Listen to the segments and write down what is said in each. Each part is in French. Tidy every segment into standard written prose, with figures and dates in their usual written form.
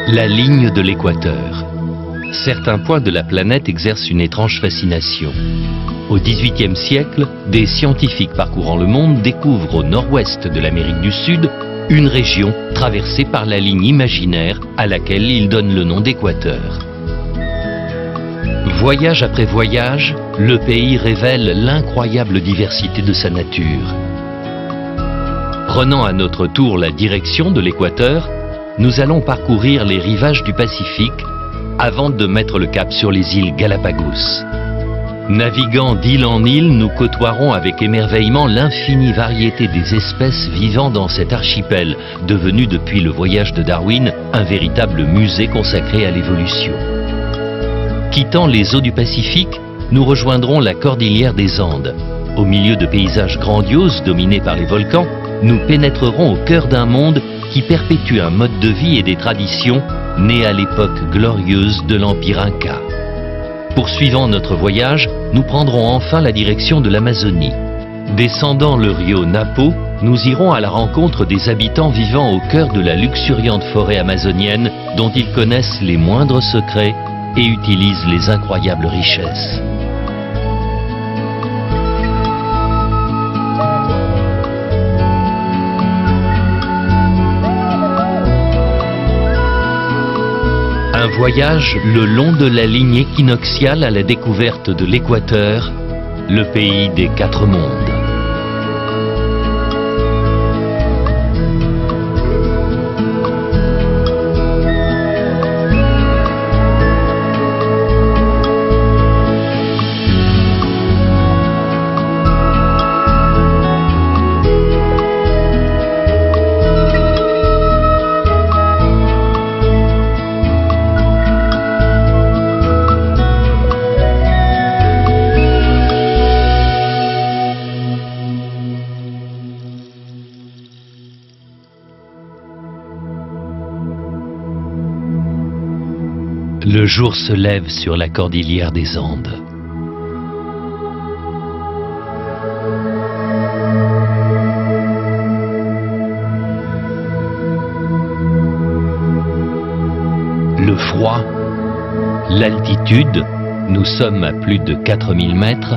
La ligne de l'équateur. Certains points de la planète exercent une étrange fascination. Au XVIIIe siècle, des scientifiques parcourant le monde découvrent au nord-ouest de l'Amérique du Sud une région traversée par la ligne imaginaire à laquelle ils donnent le nom d'équateur. Voyage après voyage, le pays révèle l'incroyable diversité de sa nature. Prenant à notre tour la direction de l'équateur, nous allons parcourir les rivages du Pacifique avant de mettre le cap sur les îles Galapagos. Naviguant d'île en île, nous côtoierons avec émerveillement l'infinie variété des espèces vivant dans cet archipel, devenu depuis le voyage de Darwin un véritable musée consacré à l'évolution. Quittant les eaux du Pacifique, nous rejoindrons la cordillère des Andes. Au milieu de paysages grandioses dominés par les volcans, nous pénétrerons au cœur d'un monde qui perpétue un mode de vie et des traditions nés à l'époque glorieuse de l'Empire Inca. Poursuivant notre voyage, nous prendrons enfin la direction de l'Amazonie. Descendant le rio Napo, nous irons à la rencontre des habitants vivant au cœur de la luxuriante forêt amazonienne dont ils connaissent les moindres secrets et utilisent les incroyables richesses. Un voyage le long de la ligne équinoxiale à la découverte de l'équateur, le pays des quatre mondes. Le jour se lève sur la cordillère des Andes. Le froid, l'altitude, nous sommes à plus de 4000 mètres,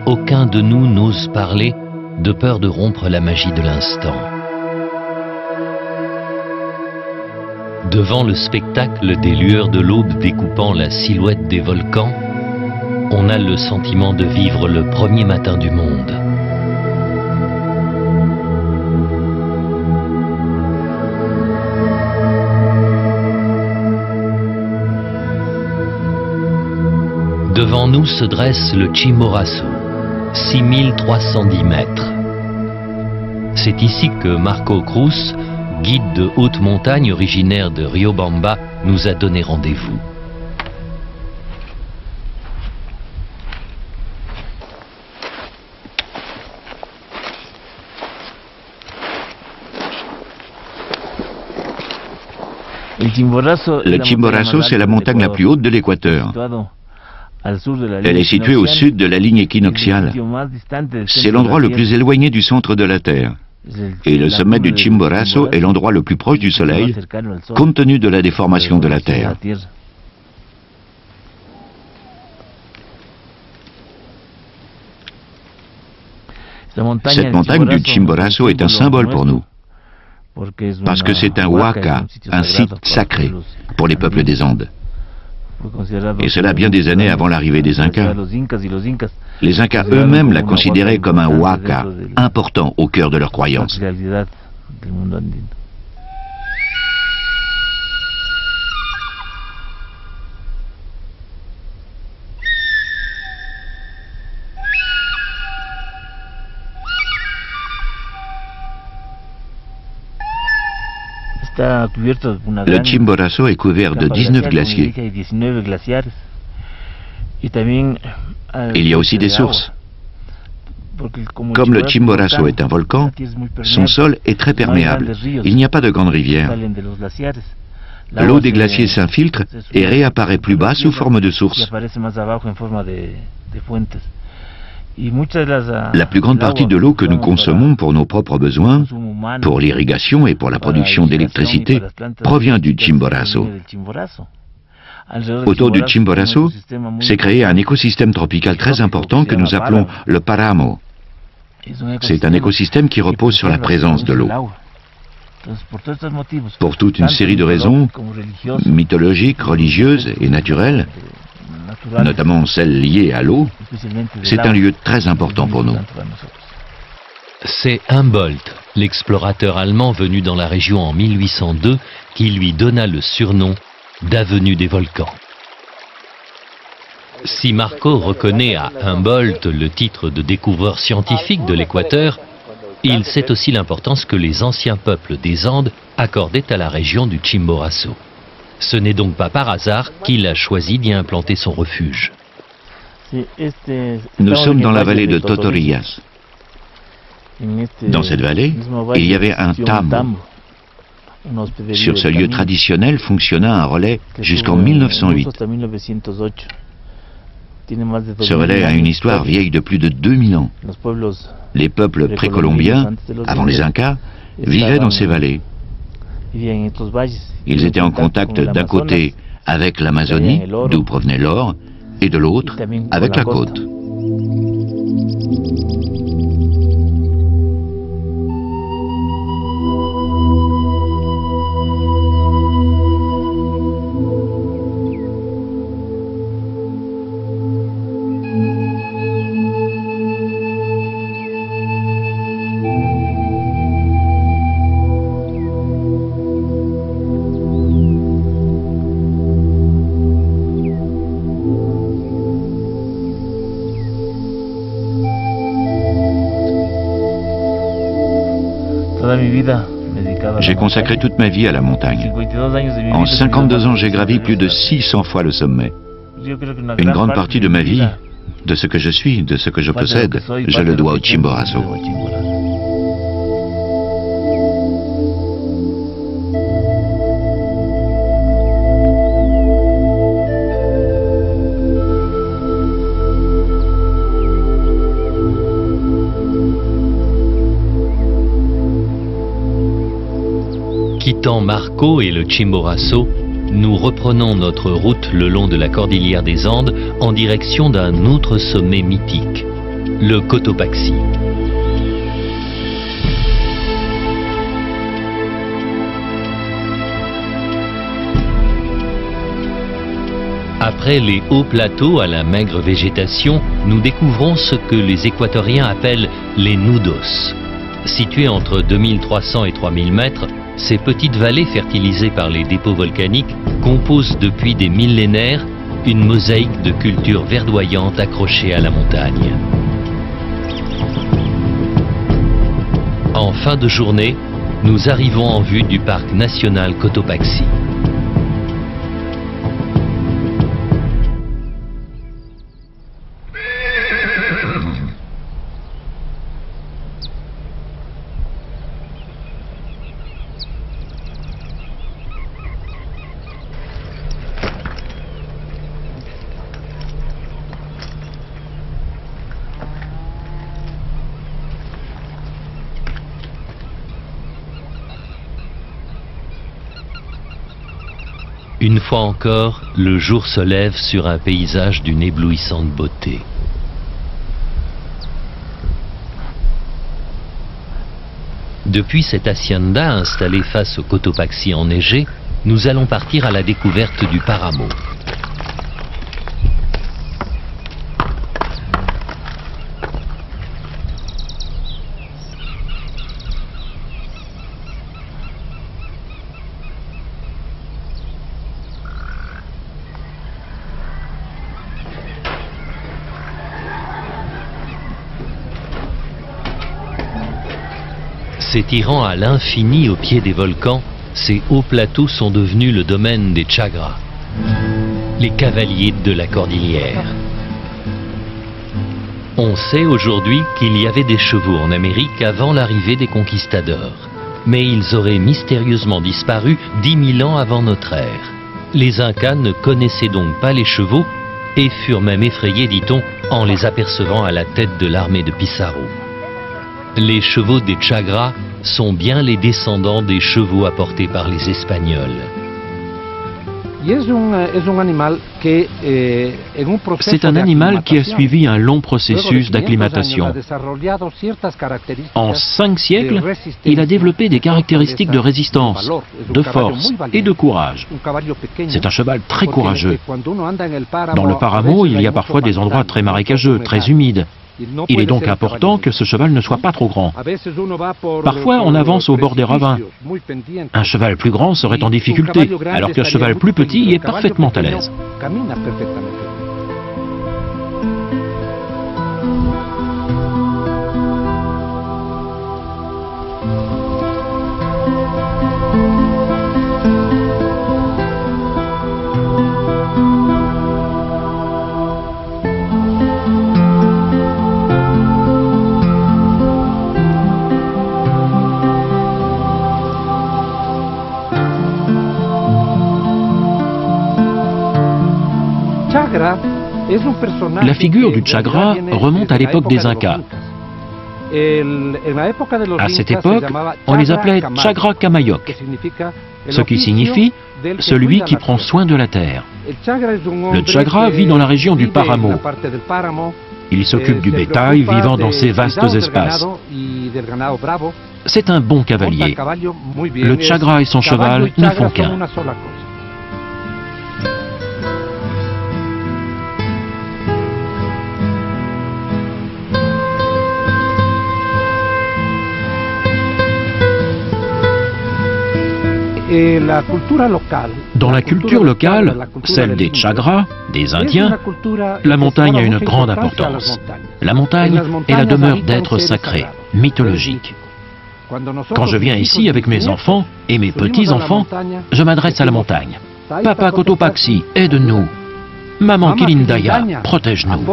aucun de nous n'ose parler de peur de rompre la magie de l'instant. Devant le spectacle des lueurs de l'aube découpant la silhouette des volcans, on a le sentiment de vivre le premier matin du monde. Devant nous se dresse le Chimborazo, 6310 mètres. C'est ici que Marco Cruz, guide de haute montagne originaire de Riobamba, nous a donné rendez-vous. Le Chimborazo, c'est la montagne la plus haute de l'équateur. Elle est située au sud de la ligne équinoxiale. C'est l'endroit le plus éloigné du centre de la Terre. Et le sommet du Chimborazo est l'endroit le plus proche du Soleil, compte tenu de la déformation de la Terre. Cette montagne du Chimborazo est un symbole pour nous, parce que c'est un huaca, un site sacré pour les peuples des Andes. Et cela bien des années avant l'arrivée des Incas. Les Incas eux-mêmes la considéraient comme un huaca, important au cœur de leurs croyances. Le Chimborazo est couvert de 19 glaciers. Il y a aussi des sources. Comme le Chimborazo est un volcan, son sol est très perméable. Il n'y a pas de grandes rivières. L'eau des glaciers s'infiltre et réapparaît plus bas sous forme de sources. La plus grande partie de l'eau que nous consommons pour nos propres besoins, pour l'irrigation et pour la production d'électricité, provient du Chimborazo. Autour du Chimborazo s'est créé un écosystème tropical très important que nous appelons le Páramo. C'est un écosystème qui repose sur la présence de l'eau. Pour toute une série de raisons, mythologiques, religieuses et naturelles, notamment celles liées à l'eau, c'est un lieu très important pour nous. C'est Humboldt, l'explorateur allemand venu dans la région en 1802, qui lui donna le surnom d'avenue des volcans. Si Marco reconnaît à Humboldt le titre de découvreur scientifique de l'équateur, il sait aussi l'importance que les anciens peuples des Andes accordaient à la région du Chimborazo. Ce n'est donc pas par hasard qu'il a choisi d'y implanter son refuge. Nous sommes dans la vallée de Totorillas. Dans cette vallée, il y avait un tamo. Sur ce lieu traditionnel fonctionna un relais jusqu'en 1908. Ce relais a une histoire vieille de plus de 2000 ans. Les peuples précolombiens, avant les Incas, vivaient dans ces vallées. Ils étaient en contact d'un côté avec l'Amazonie, d'où provenait l'or, et de l'autre avec la côte. J'ai consacré toute ma vie à la montagne. En 52 ans, j'ai gravi plus de 600 fois le sommet. Une grande partie de ma vie, de ce que je suis, de ce que je possède, je le dois au Chimborazo. Quittant Marco et le Chimborazo, nous reprenons notre route le long de la cordillère des Andes en direction d'un autre sommet mythique, le Cotopaxi. Après les hauts plateaux à la maigre végétation, nous découvrons ce que les équatoriens appellent les nudos. Situés entre 2300 et 3000 mètres, ces petites vallées fertilisées par les dépôts volcaniques composent depuis des millénaires une mosaïque de cultures verdoyantes accrochées à la montagne. En fin de journée, nous arrivons en vue du parc national Cotopaxi. Une fois encore, le jour se lève sur un paysage d'une éblouissante beauté. Depuis cette hacienda installée face au Cotopaxi enneigé, nous allons partir à la découverte du Páramo. S'étirant à l'infini au pied des volcans, ces hauts plateaux sont devenus le domaine des Chagras, les cavaliers de la cordillère. On sait aujourd'hui qu'il y avait des chevaux en Amérique avant l'arrivée des conquistadors, mais ils auraient mystérieusement disparu 10 000 ans avant notre ère. Les Incas ne connaissaient donc pas les chevaux et furent même effrayés, dit-on, en les apercevant à la tête de l'armée de Pizarro. Les chevaux des Chagras sont bien les descendants des chevaux apportés par les Espagnols. C'est un animal qui a suivi un long processus d'acclimatation. En 5 siècles, il a développé des caractéristiques de résistance, de force et de courage. C'est un cheval très courageux. Dans le Páramo, il y a parfois des endroits très marécageux, très humides. Il est donc important que ce cheval ne soit pas trop grand. Parfois, on avance au bord des ravins. Un cheval plus grand serait en difficulté, alors qu'un cheval plus petit est parfaitement à l'aise. La figure du Chagra remonte à l'époque des Incas. À cette époque, on les appelait Chagra Camayoc, ce qui signifie « celui qui prend soin de la terre ». Le Chagra vit dans la région du Páramo. Il s'occupe du bétail vivant dans ces vastes espaces. C'est un bon cavalier. Le Chagra et son cheval ne font qu'un. Dans la culture locale, celle des Chagras, des Indiens, la montagne a une grande importance. La montagne est la demeure d'êtres sacrés, mythologiques. Quand je viens ici avec mes enfants et mes petits-enfants, je m'adresse à la montagne. Papa Cotopaxi, aide-nous. Maman Kilindaya, protège-nous.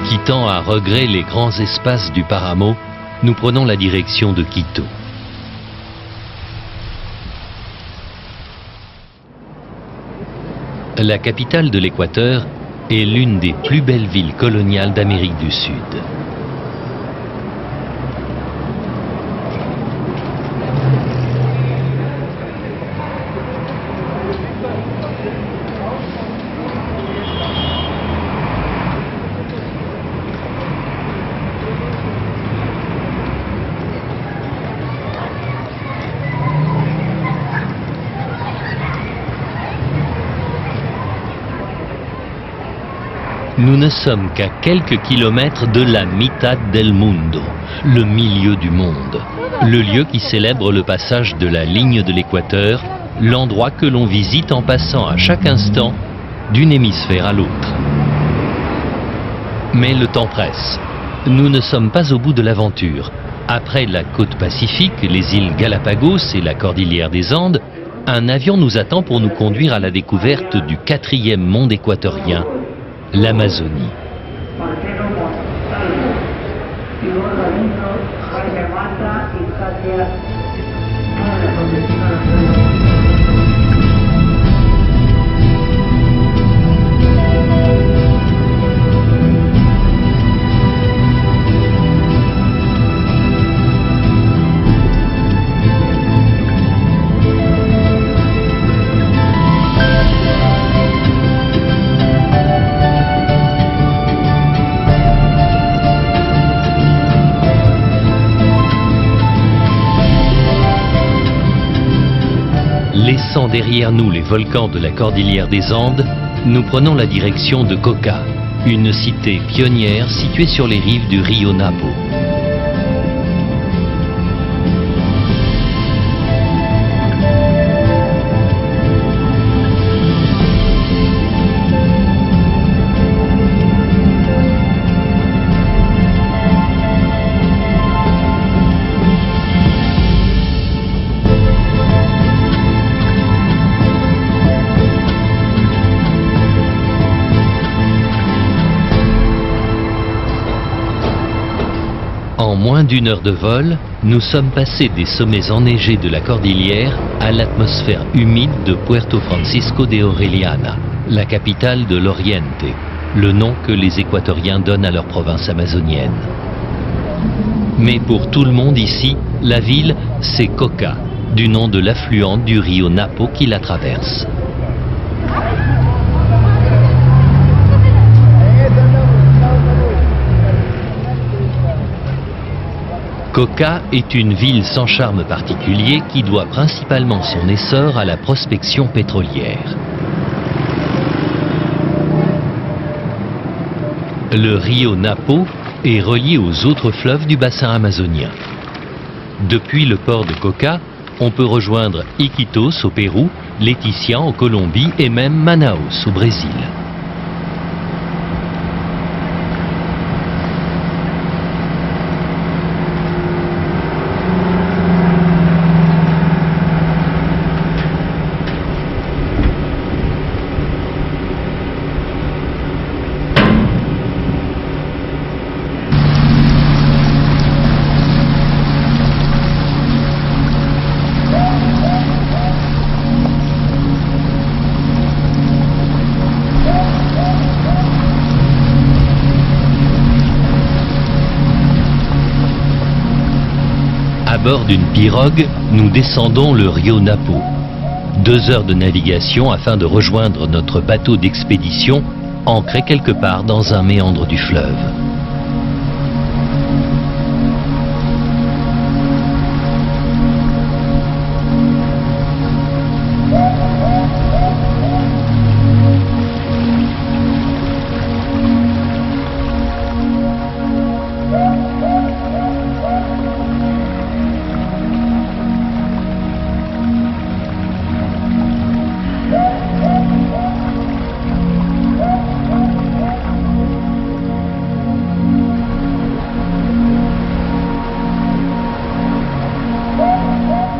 Quittant à regret les grands espaces du Páramo, nous prenons la direction de Quito. La capitale de l'Équateur est l'une des plus belles villes coloniales d'Amérique du Sud. Nous ne sommes qu'à quelques kilomètres de la Mitad del Mundo, le milieu du monde, le lieu qui célèbre le passage de la ligne de l'équateur, l'endroit que l'on visite en passant à chaque instant d'une hémisphère à l'autre. Mais le temps presse. Nous ne sommes pas au bout de l'aventure. Après la côte pacifique, les îles Galapagos et la cordillère des Andes, un avion nous attend pour nous conduire à la découverte du 4e monde équatorien, l'Amazonie. Laissant derrière nous les volcans de la cordillère des Andes, nous prenons la direction de Coca, une cité pionnière située sur les rives du rio Napo. moins d'1 heure de vol, nous sommes passés des sommets enneigés de la cordillère à l'atmosphère humide de Puerto Francisco de Orellana, la capitale de l'Oriente, le nom que les équatoriens donnent à leur province amazonienne. Mais pour tout le monde ici, la ville, c'est Coca, du nom de l'affluent du rio Napo qui la traverse. Coca est une ville sans charme particulier qui doit principalement son essor à la prospection pétrolière. Le rio Napo est relié aux autres fleuves du bassin amazonien. Depuis le port de Coca, on peut rejoindre Iquitos au Pérou, Leticia en Colombie et même Manaus au Brésil. À bord d'une pirogue, nous descendons le rio Napo. 2 heures de navigation afin de rejoindre notre bateau d'expédition, ancré quelque part dans un méandre du fleuve.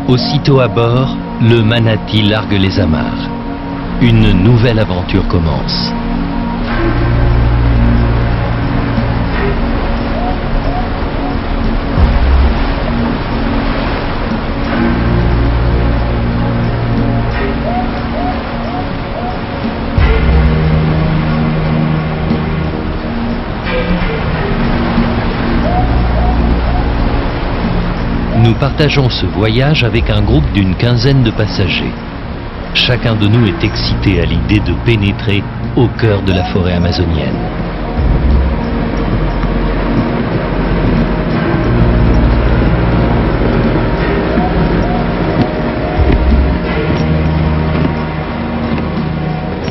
Aussitôt à bord, le manatee largue les amarres. Une nouvelle aventure commence. Nous partageons ce voyage avec un groupe d'une quinzaine de passagers. Chacun de nous est excité à l'idée de pénétrer au cœur de la forêt amazonienne.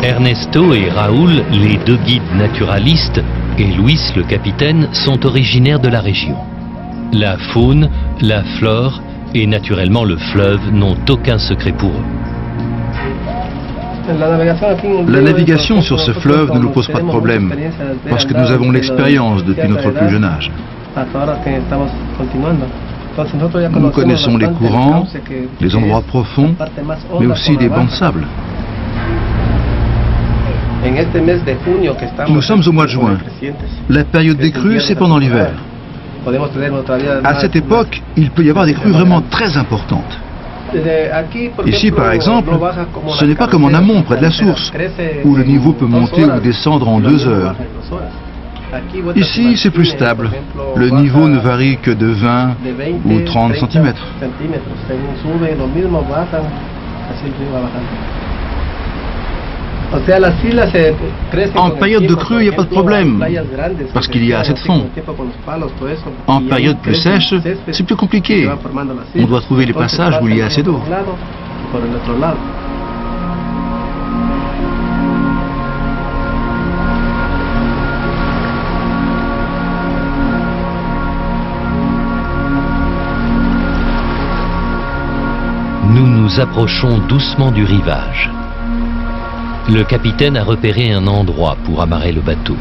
Ernesto et Raúl, les 2 guides naturalistes, et Luis le capitaine sont originaires de la région. La faune, la flore et naturellement le fleuve n'ont aucun secret pour eux. La navigation sur ce fleuve ne nous pose pas de problème, parce que nous avons l'expérience depuis notre plus jeune âge. Nous connaissons les courants, les endroits profonds, mais aussi les bancs de sable. Nous sommes au mois de juin. La période des crues, c'est pendant l'hiver. À cette époque, il peut y avoir des crues vraiment très importantes. Ici, par exemple, ce n'est pas comme en amont, près de la source, où le niveau peut monter ou descendre en 2 heures. Ici, c'est plus stable. Le niveau ne varie que de 20 ou 30 cm. En période de crue, il n'y a pas de problème, parce qu'il y a assez de fond. En période plus sèche, c'est plus compliqué. On doit trouver les passages où il y a assez d'eau. Nous nous approchons doucement du rivage. Le capitaine a repéré un endroit pour amarrer le bateau.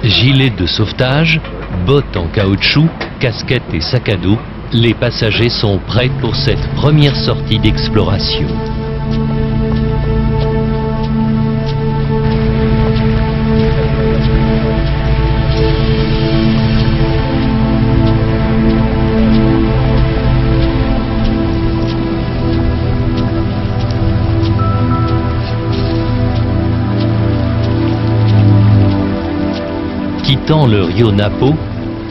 Gilet de sauvetage, bottes en caoutchouc, casquette et sac à dos, Les passagers sont prêts pour cette première sortie d'exploration. Quittant le Rio Napo,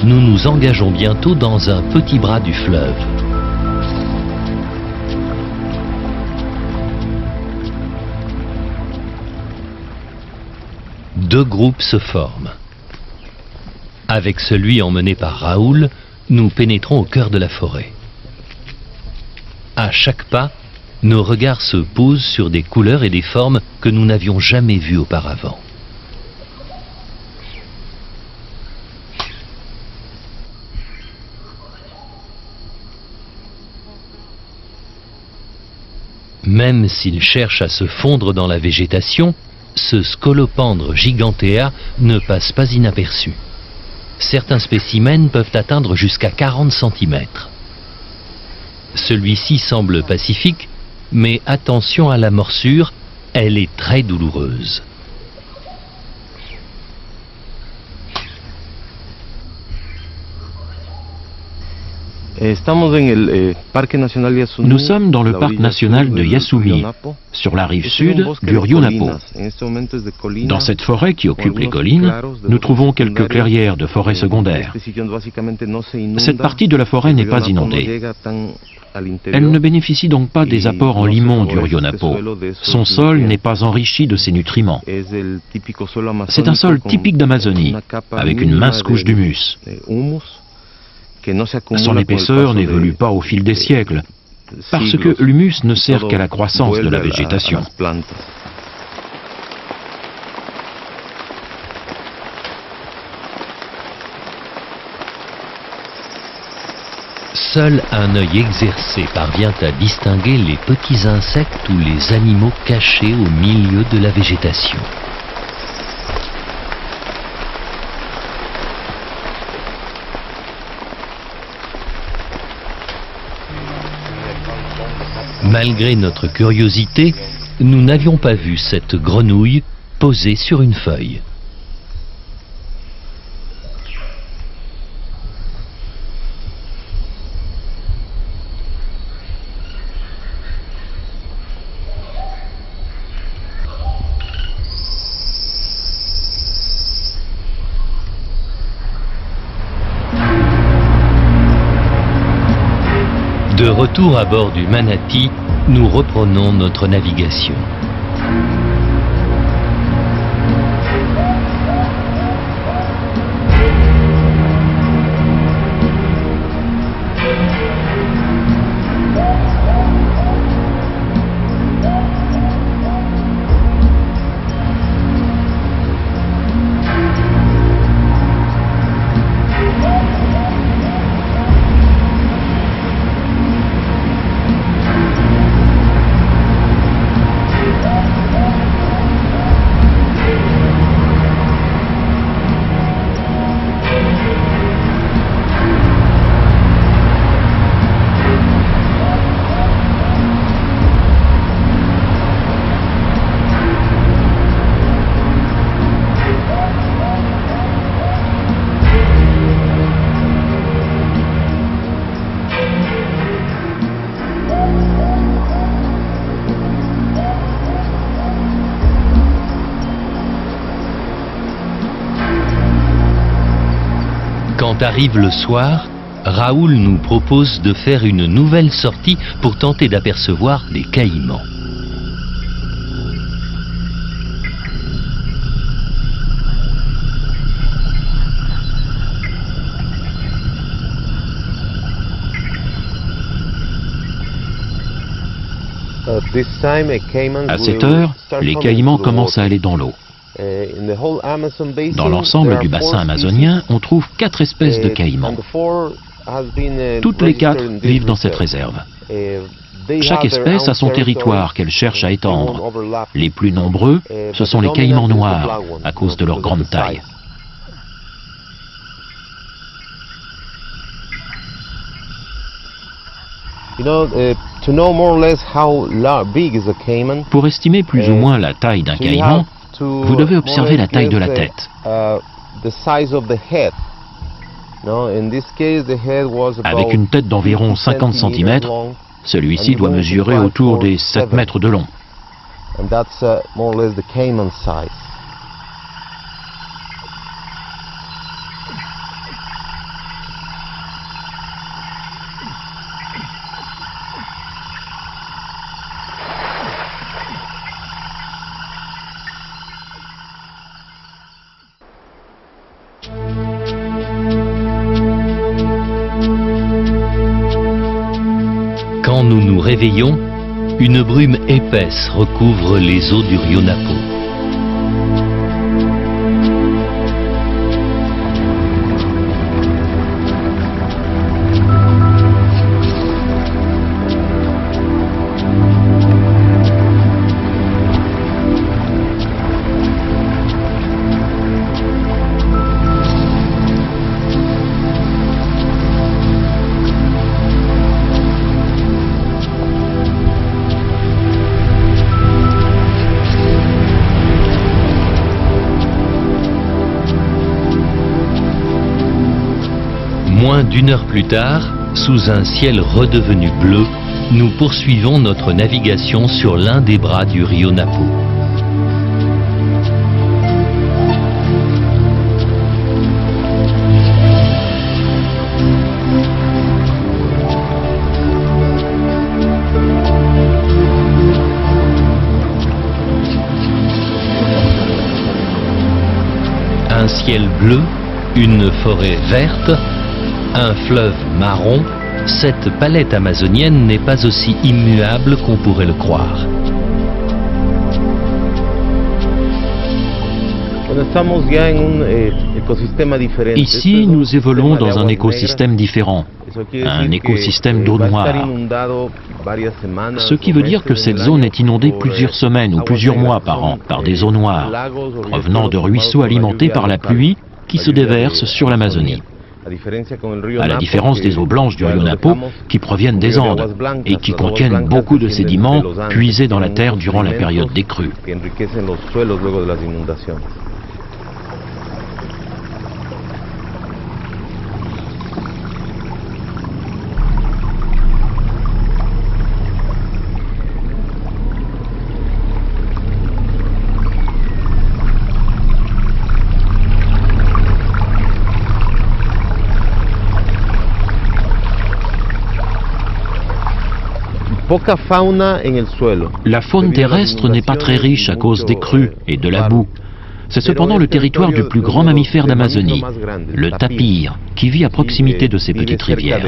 nous nous engageons bientôt dans un petit bras du fleuve. Deux groupes se forment. Avec celui emmené par Raoul, nous pénétrons au cœur de la forêt. À chaque pas, nos regards se posent sur des couleurs et des formes que nous n'avions jamais vues auparavant. Même s'il cherche à se fondre dans la végétation, ce scolopendre gigantea ne passe pas inaperçu. Certains spécimens peuvent atteindre jusqu'à 40 cm. Celui-ci semble pacifique, mais attention à la morsure, elle est très douloureuse. Nous sommes dans le parc national de Yasumi, sur la rive sud du Rio Napo. Dans cette forêt qui occupe les collines, nous trouvons quelques clairières de forêt secondaire. Cette partie de la forêt n'est pas inondée. Elle ne bénéficie donc pas des apports en limon du Rio Napo. Son sol n'est pas enrichi de ses nutriments. C'est un sol typique d'Amazonie, avec une mince couche d'humus. Son épaisseur n'évolue pas au fil des siècles, parce que l'humus ne sert qu'à la croissance de la végétation. Seul un œil exercé parvient à distinguer les petits insectes ou les animaux cachés au milieu de la végétation. Malgré notre curiosité, nous n'avions pas vu cette grenouille posée sur une feuille. De retour à bord du Manati, nous reprenons notre navigation. Quand arrive le soir, Raoul nous propose de faire une nouvelle sortie pour tenter d'apercevoir des caïmans. À cette heure, les caïmans commencent à aller dans l'eau. Dans l'ensemble du bassin amazonien, on trouve 4 espèces de caïmans. Toutes les 4 vivent dans cette réserve. Chaque espèce a son territoire qu'elle cherche à étendre. Les plus nombreux, ce sont les caïmans noirs, à cause de leur grande taille. Pour estimer plus ou moins la taille d'un caïman, vous devez observer la taille de la tête. Avec une tête d'environ 50 cm, celui-ci doit mesurer autour des 7 mètres de long. Quand nous nous réveillons, une brume épaisse recouvre les eaux du rio Napo. Moins d'une heure plus tard, sous un ciel redevenu bleu, nous poursuivons notre navigation sur l'un des bras du rio Napo. Un ciel bleu, une forêt verte, un fleuve marron, cette palette amazonienne n'est pas aussi immuable qu'on pourrait le croire. Ici, nous évoluons dans un écosystème différent, un écosystème d'eau noire. Ce qui veut dire que cette zone est inondée plusieurs semaines ou plusieurs mois par an par des eaux noires, provenant de ruisseaux alimentés par la pluie qui se déversent sur l'Amazonie. À la différence des eaux blanches du rio Napo qui proviennent des Andes et qui contiennent beaucoup de sédiments puisés dans la terre durant la période des crues. La faune terrestre n'est pas très riche à cause des crues et de la boue. C'est cependant le territoire du plus grand mammifère d'Amazonie, le tapir, qui vit à proximité de ces petites rivières.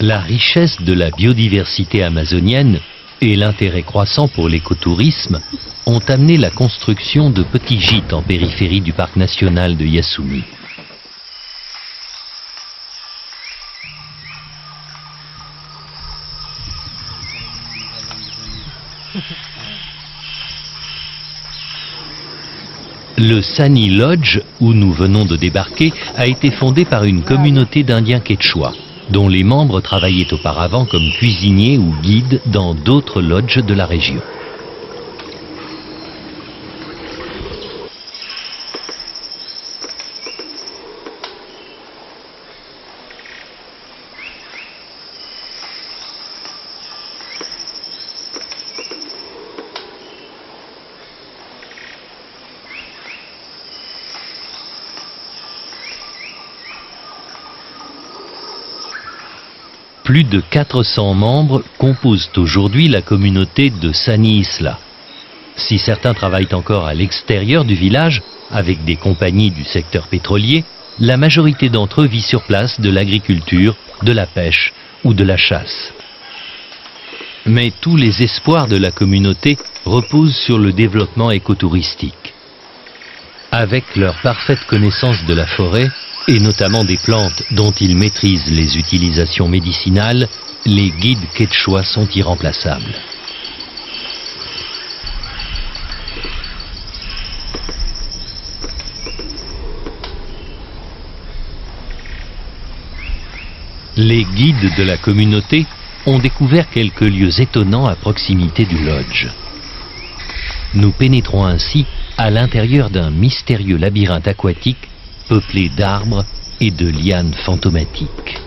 La richesse de la biodiversité amazonienne et l'intérêt croissant pour l'écotourisme ont amené la construction de petits gîtes en périphérie du parc national de Yasuni. Le Sani Lodge, où nous venons de débarquer, a été fondé par une communauté d'Indiens Quechua, dont les membres travaillaient auparavant comme cuisiniers ou guides dans d'autres lodges de la région. Plus de 400 membres composent aujourd'hui la communauté de Sani Isla. Si certains travaillent encore à l'extérieur du village, avec des compagnies du secteur pétrolier, la majorité d'entre eux vit sur place de l'agriculture, de la pêche ou de la chasse. Mais tous les espoirs de la communauté reposent sur le développement écotouristique. Avec leur parfaite connaissance de la forêt, et notamment des plantes dont ils maîtrisent les utilisations médicinales, les guides quechua sont irremplaçables. Les guides de la communauté ont découvert quelques lieux étonnants à proximité du lodge. Nous pénétrons ainsi à l'intérieur d'un mystérieux labyrinthe aquatique peuplé d'arbres et de lianes fantomatiques.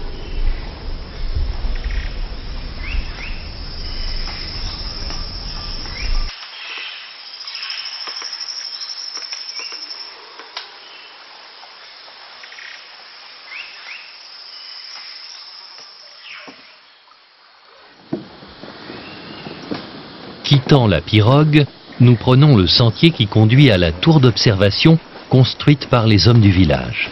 Quittant la pirogue, nous prenons le sentier qui conduit à la tour d'observation construite par les hommes du village.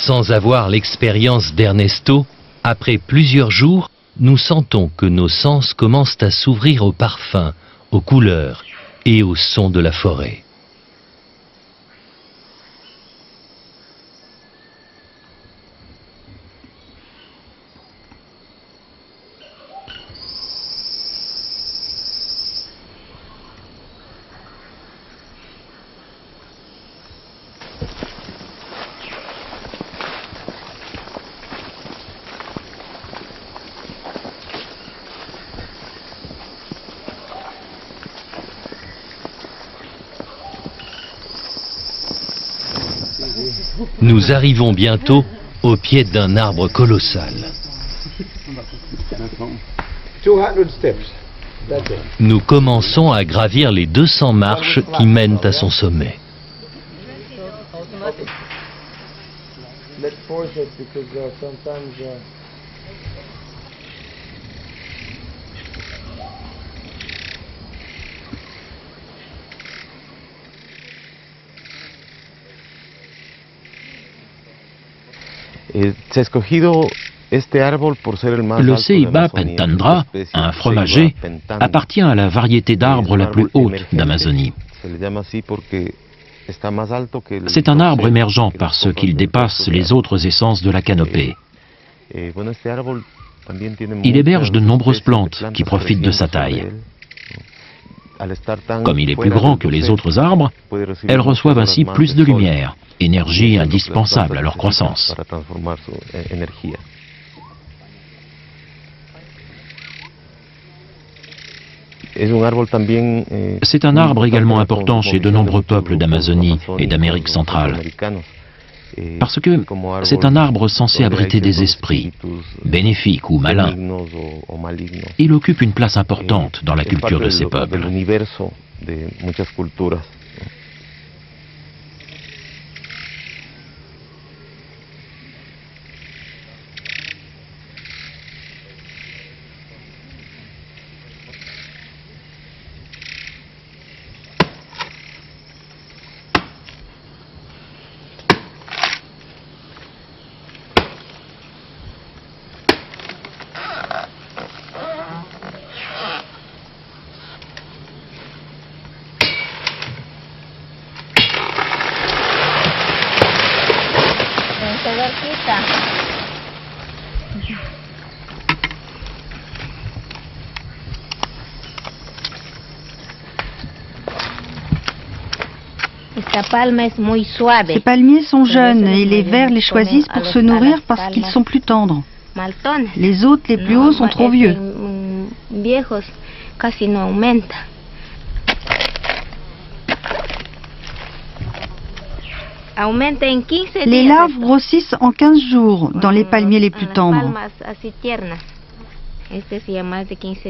Sans avoir l'expérience d'Ernesto, après plusieurs jours, nous sentons que nos sens commencent à s'ouvrir aux parfums, aux couleurs et aux sons de la forêt. Nous arrivons bientôt au pied d'un arbre colossal. Nous commençons à gravir les 200 marches qui mènent à son sommet. Le Ceiba pentandra, un fromager, appartient à la variété d'arbres la plus haute d'Amazonie. C'est un arbre émergent parce qu'il dépasse les autres essences de la canopée. Il héberge de nombreuses plantes qui profitent de sa taille. Comme il est plus grand que les autres arbres, elles reçoivent ainsi plus de lumière, énergie indispensable à leur croissance. C'est un arbre également important chez de nombreux peuples d'Amazonie et d'Amérique centrale, parce que c'est un arbre censé abriter des esprits, bénéfiques ou malins. Il occupe une place importante dans la culture de ces peuples. Ces palmiers sont jeunes et les vers les choisissent pour se nourrir parce qu'ils sont plus tendres. Les autres, les plus hauts, sont trop vieux. Les larves grossissent en 15 jours dans les palmiers les plus tendres.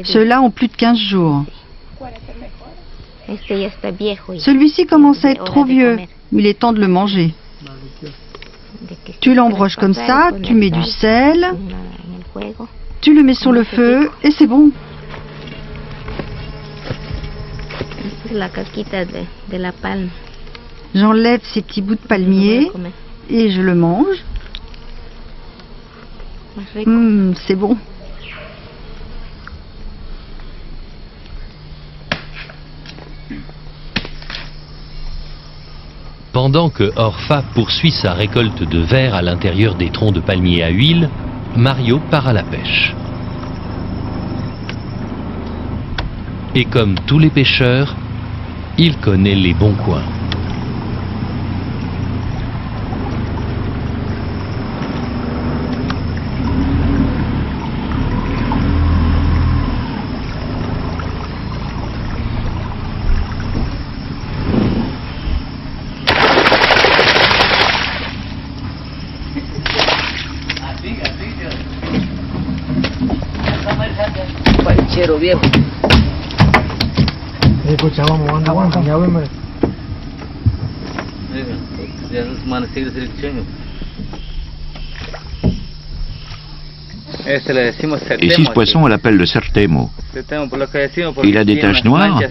Ceux-là ont plus de 15 jours. Celui-ci commence à être trop vieux. Il est temps de le manger. Tu l'embroches comme ça, tu mets du sel, tu le mets sur le feu et c'est bon. J'enlève ces petits bouts de palmier et je le mange. C'est bon. Pendant que Orpha poursuit sa récolte de verre à l'intérieur des troncs de palmier à huile, Mario part à la pêche. Et comme tous les pêcheurs, il connaît les bons coins. Ici, ce poisson, on l'appelle le sertemo. Il a des taches noires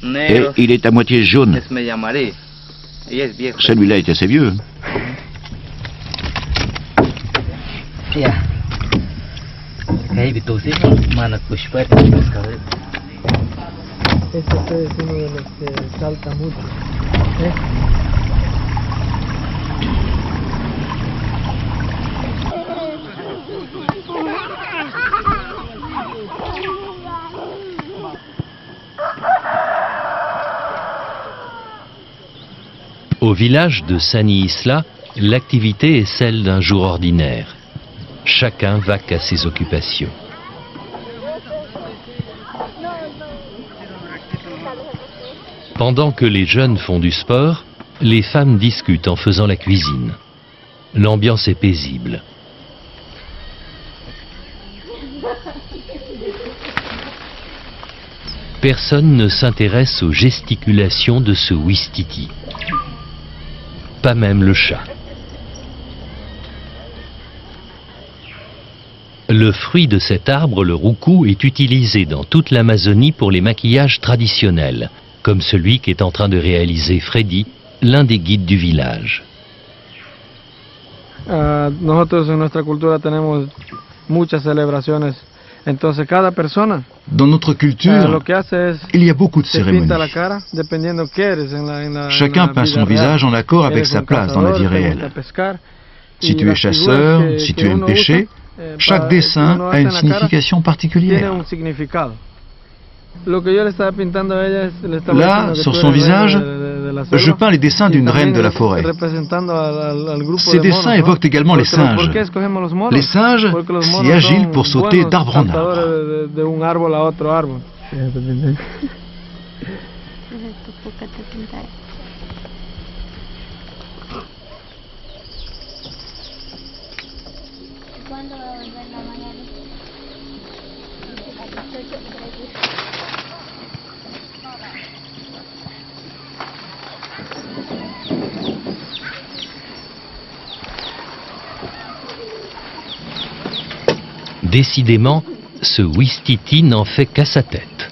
et il est à moitié jaune. Celui-là est assez vieux. Au village de Sani Isla, l'activité est celle d'un jour ordinaire. Chacun vaque à ses occupations. Pendant que les jeunes font du sport, les femmes discutent en faisant la cuisine. L'ambiance est paisible. Personne ne s'intéresse aux gesticulations de ce ouistiti. Pas même le chat. Le fruit de cet arbre, le roucou, est utilisé dans toute l'Amazonie pour les maquillages traditionnels, comme celui qu'est en train de réaliser Freddy, l'un des guides du village. Nosotros en nuestra cultura tenemos muchas celebraciones. Entonces cada persona Dans notre culture, il y a beaucoup de cérémonies. Chacun peint son visage en accord avec sa place dans la vie réelle. Si tu es chasseur, si tu aimes pêcher, chaque dessin a une signification particulière. Là, sur son visage, je peins les dessins d'une reine de la forêt. Ces dessins évoquent également les singes. Les singes, si agiles pour sauter d'arbre en arbre. Décidément, ce ouistiti n'en fait qu'à sa tête.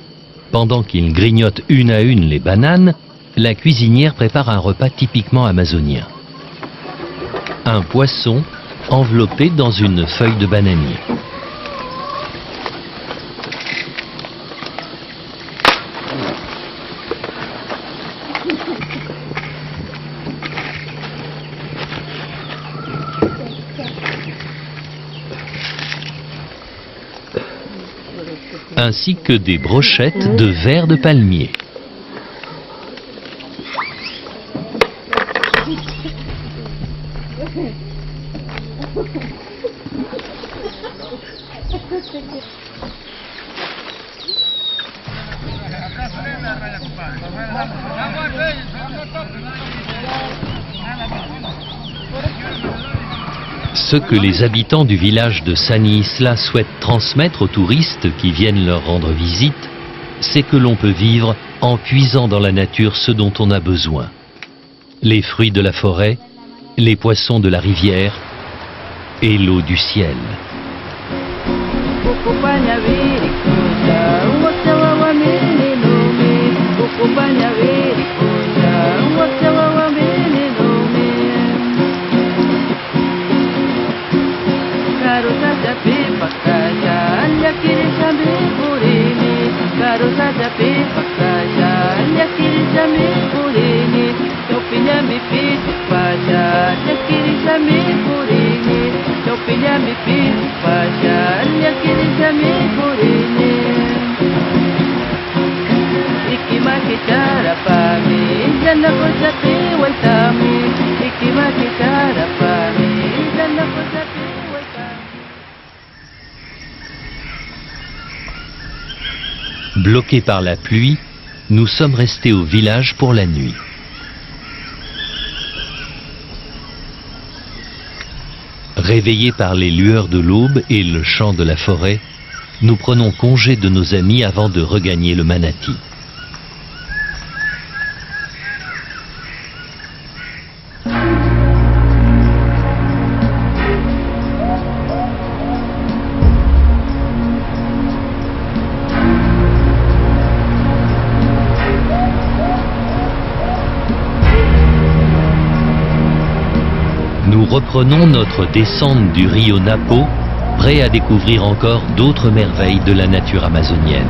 Pendant qu'il grignote une à une les bananes, la cuisinière prépare un repas typiquement amazonien. Un poisson enveloppé dans une feuille de bananier. Ainsi que des brochettes de verre de palmier. Ce que les habitants du village de Sani Isla souhaitent transmettre aux touristes qui viennent leur rendre visite, c'est que l'on peut vivre en puisant dans la nature ce dont on a besoin. Les fruits de la forêt, les poissons de la rivière et l'eau du ciel. Bloqués par la pluie, nous sommes restés au village pour la nuit. Réveillés par les lueurs de l'aube et le chant de la forêt, nous prenons congé de nos amis avant de regagner le Manati. Nous reprenons notre descente du Rio Napo, prêts à découvrir encore d'autres merveilles de la nature amazonienne.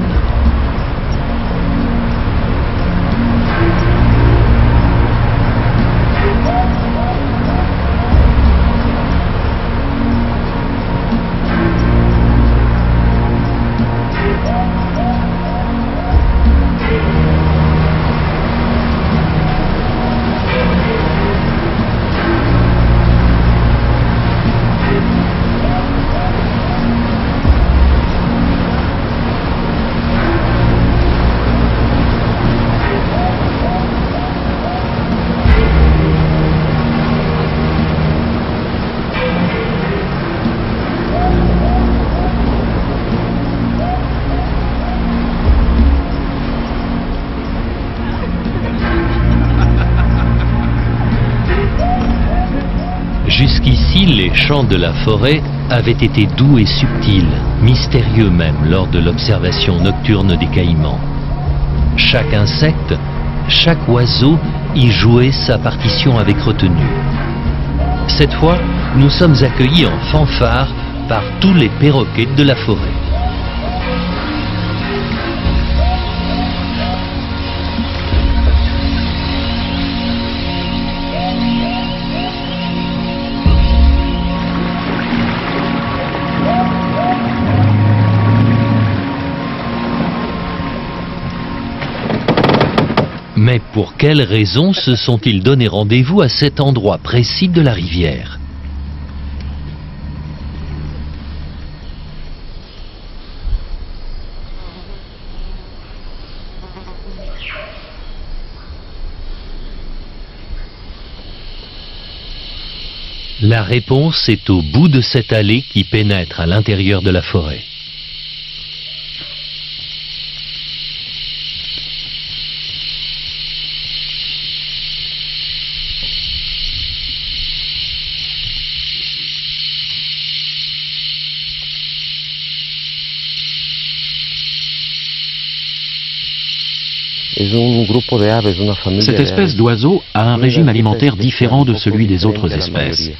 Jusqu'ici, les chants de la forêt avaient été doux et subtils, mystérieux même lors de l'observation nocturne des caïmans. Chaque insecte, chaque oiseau y jouait sa partition avec retenue. Cette fois, nous sommes accueillis en fanfare par tous les perroquets de la forêt. Mais pour quelles raisons se sont-ils donné rendez-vous à cet endroit précis de la rivière? La réponse est au bout de cette allée qui pénètre à l'intérieur de la forêt. Cette espèce d'oiseau a un régime alimentaire différent de celui des autres espèces.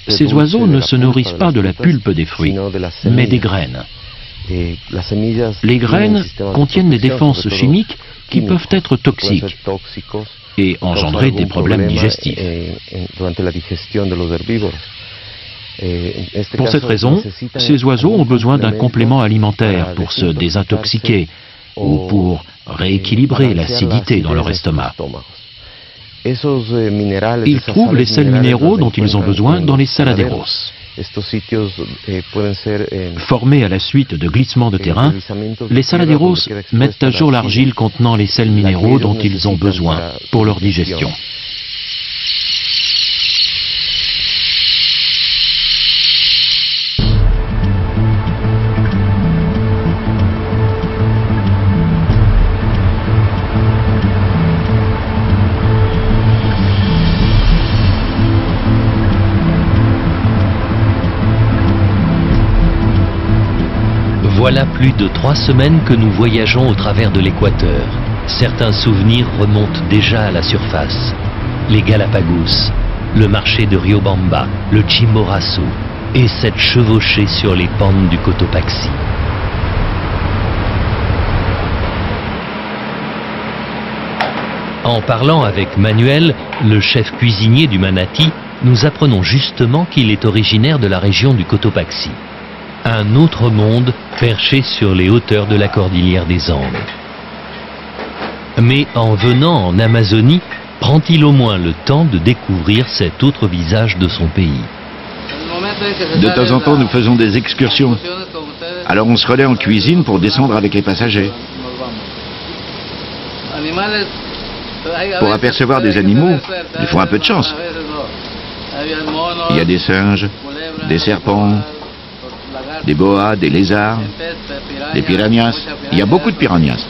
Ces oiseaux ne se nourrissent pas de la pulpe des fruits, mais des graines. Les graines contiennent des défenses chimiques qui peuvent être toxiques et engendrer des problèmes digestifs. Pour cette raison, ces oiseaux ont besoin d'un complément alimentaire pour se désintoxiquer ou pour rééquilibrer l'acidité dans leur estomac. Ils trouvent les sels minéraux dont ils ont besoin dans les saladeros. Formés à la suite de glissements de terrain, les saladeros mettent à jour l'argile contenant les sels minéraux dont ils ont besoin pour leur digestion. Voilà plus de 3 semaines que nous voyageons au travers de l'équateur. Certains souvenirs remontent déjà à la surface. Les Galapagos, le marché de Riobamba, le Chimborazo et cette chevauchée sur les pentes du Cotopaxi. En parlant avec Manuel, le chef cuisinier du Manati, nous apprenons justement qu'il est originaire de la région du Cotopaxi. Un autre monde perché sur les hauteurs de la cordillère des Andes. Mais en venant en Amazonie, prend-il au moins le temps de découvrir cet autre visage de son pays? De temps en temps, nous faisons des excursions. Alors on se relaie en cuisine pour descendre avec les passagers. Pour apercevoir des animaux, il faut un peu de chance. Il y a des singes, des serpents, des boas, des lézards, des piranhas. Il y a beaucoup de piranhas.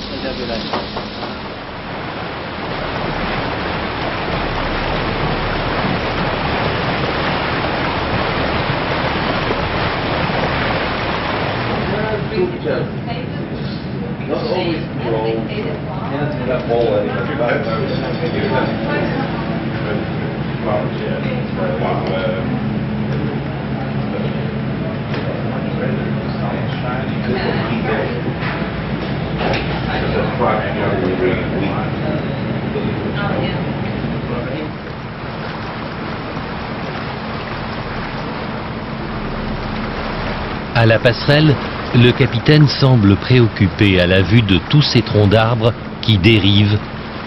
À la passerelle, le capitaine semble préoccupé à la vue de tous ces troncs d'arbres qui dérivent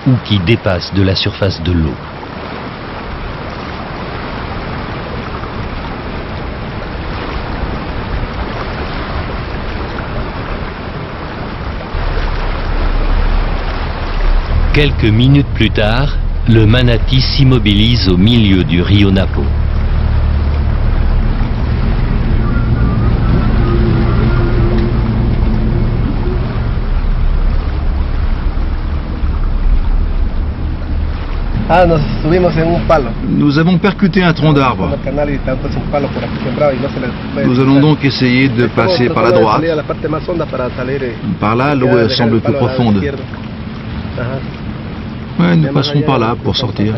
ou qui dépassent de la surface de l'eau. Quelques minutes plus tard, le Manati s'immobilise au milieu du Rio Napo. Nous avons percuté un tronc d'arbre. Nous allons donc essayer de passer par la droite. Par là, l'eau semble plus profonde. Ouais, nous passerons par là pour sortir.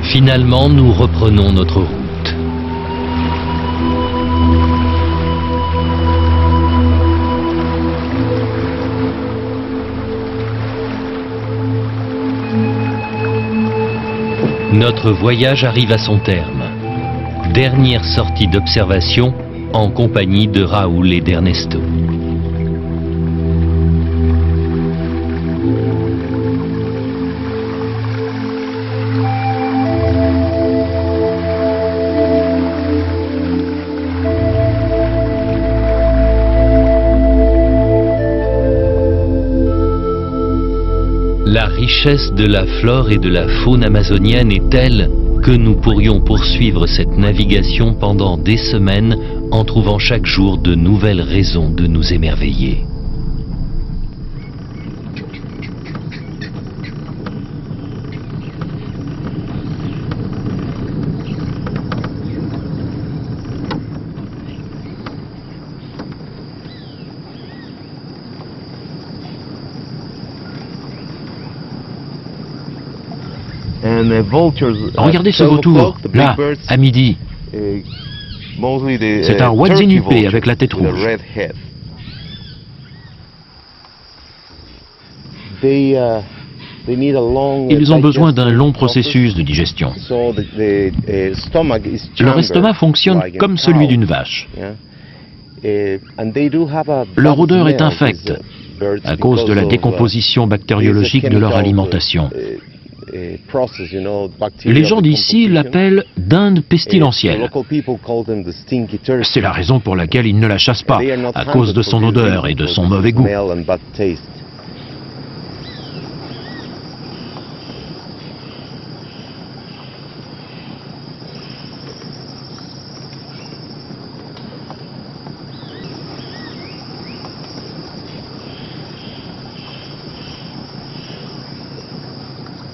Finalement, nous reprenons notre route. Notre voyage arrive à son terme. Dernière sortie d'observation en compagnie de Raoul et d'Ernesto. La richesse de la flore et de la faune amazonienne est telle que nous pourrions poursuivre cette navigation pendant des semaines en trouvant chaque jour de nouvelles raisons de nous émerveiller. Regardez ce vautour, là, à midi. C'est un Huatzin-Huppé avec la tête rouge. Ils ont besoin d'un long processus de digestion. Leur estomac fonctionne comme celui d'une vache. Leur odeur est infecte à cause de la décomposition bactériologique de leur alimentation. Les gens d'ici l'appellent dinde pestilentielle. C'est la raison pour laquelle ils ne la chassent pas, à cause de son odeur et de son mauvais goût.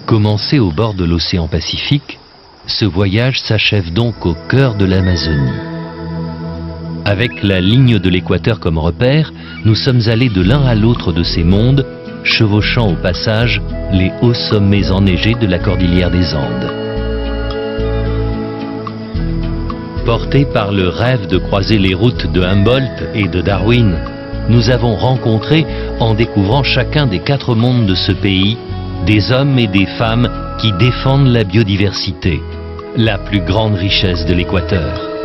Commencé au bord de l'océan Pacifique, Ce voyage s'achève donc au cœur de l'Amazonie. Avec la ligne de l'équateur comme repère, nous sommes allés de l'un à l'autre de ces mondes, chevauchant au passage les hauts sommets enneigés de la cordillère des Andes. Portés par le rêve de croiser les routes de Humboldt et de Darwin, nous avons rencontré, en découvrant chacun des 4 mondes de ce pays, des hommes et des femmes qui défendent la biodiversité, la plus grande richesse de l'équateur.